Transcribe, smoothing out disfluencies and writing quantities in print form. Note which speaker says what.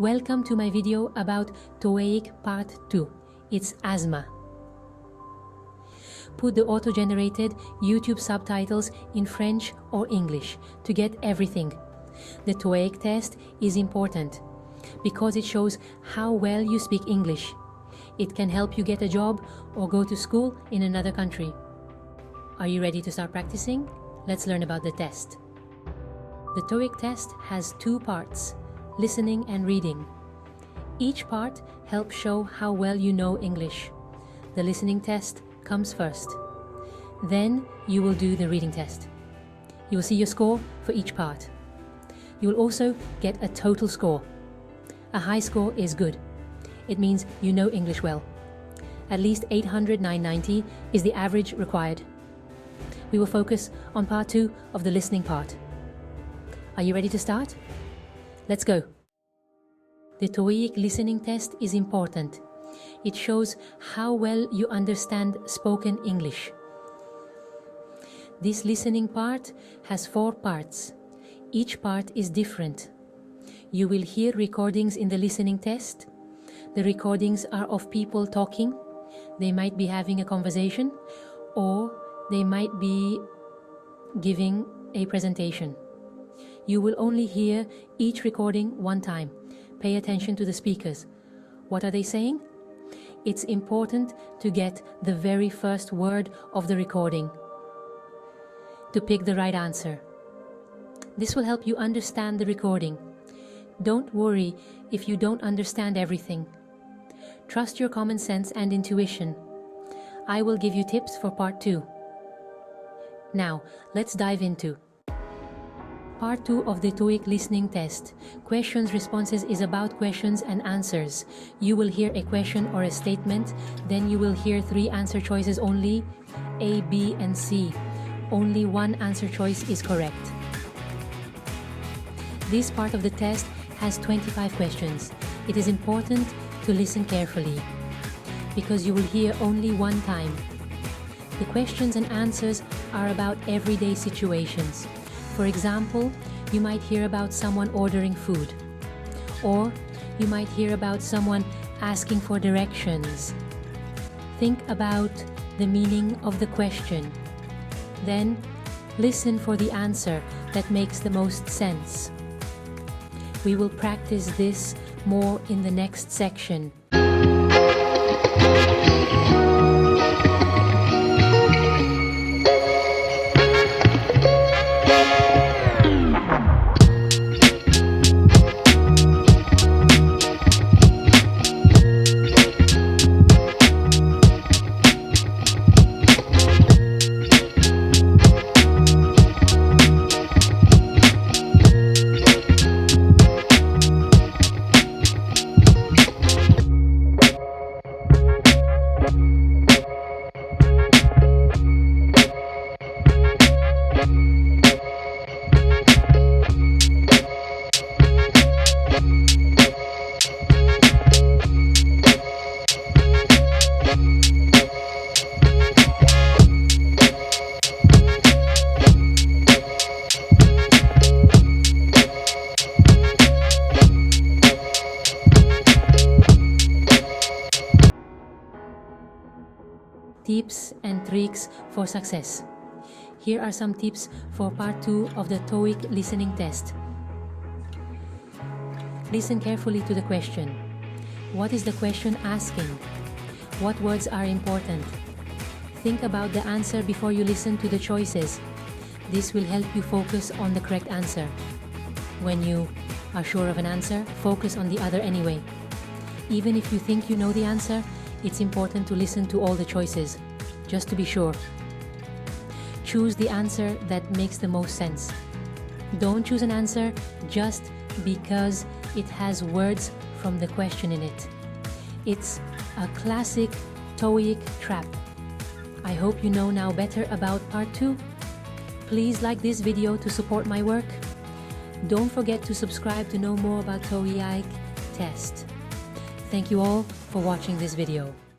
Speaker 1: Welcome to my video about TOEIC Part 2. It's asthma. Put the auto-generated YouTube subtitles in French or English to get everything. The TOEIC test is important because it shows how well you speak English. It can help you get a job or go to school in another country. Are you ready to start practicing? Let's learn about the test. The TOEIC test has two parts, listening and reading. Each part helps show how well you know English. The listening test comes first. Then you will do the reading test. You will see your score for each part. You will also get a total score. A high score is good. It means you know English well. At least 800/990 is the average required. We will focus on part 2 of the listening part. Are you ready to start? Let's go. The TOEIC listening test is important. It shows how well you understand spoken English. This listening part has 4 parts. Each part is different. You will hear recordings in the listening test. The recordings are of people talking. They might be having a conversation, or they might be giving a presentation. You will only hear each recording one time. Pay attention to the speakers. What are they saying? It's important to get the very first word of the recording, to pick the right answer. This will help you understand the recording. Don't worry if you don't understand everything. Trust your common sense and intuition. I will give you tips for part 2. Now, let's dive into Part 2 of the TOEIC listening test. Questions responses is about questions and answers. You will hear a question or a statement, then you will hear 3 answer choices only, A, B, and C. Only one answer choice is correct. This part of the test has 25 questions. It is important to listen carefully because you will hear only one time. The questions and answers are about everyday situations. For example, you might hear about someone ordering food, or you might hear about someone asking for directions. Think about the meaning of the question. Then, listen for the answer that makes the most sense. We will practice this more in the next section. Tips and tricks for success. Here are some tips for part 2 of the TOEIC listening test. Listen carefully to the question. What is the question asking? What words are important? Think about the answer before you listen to the choices. This will help you focus on the correct answer. When you are sure of an answer, focus on the other anyway. Even if you think you know the answer, it's important to listen to all the choices, just to be sure. Choose the answer that makes the most sense. Don't choose an answer just because it has words from the question in it. It's a classic TOEIC trap. I hope you know now better about part 2. Please like this video to support my work. Don't forget to subscribe to know more about TOEIC test. Thank you all for watching this video.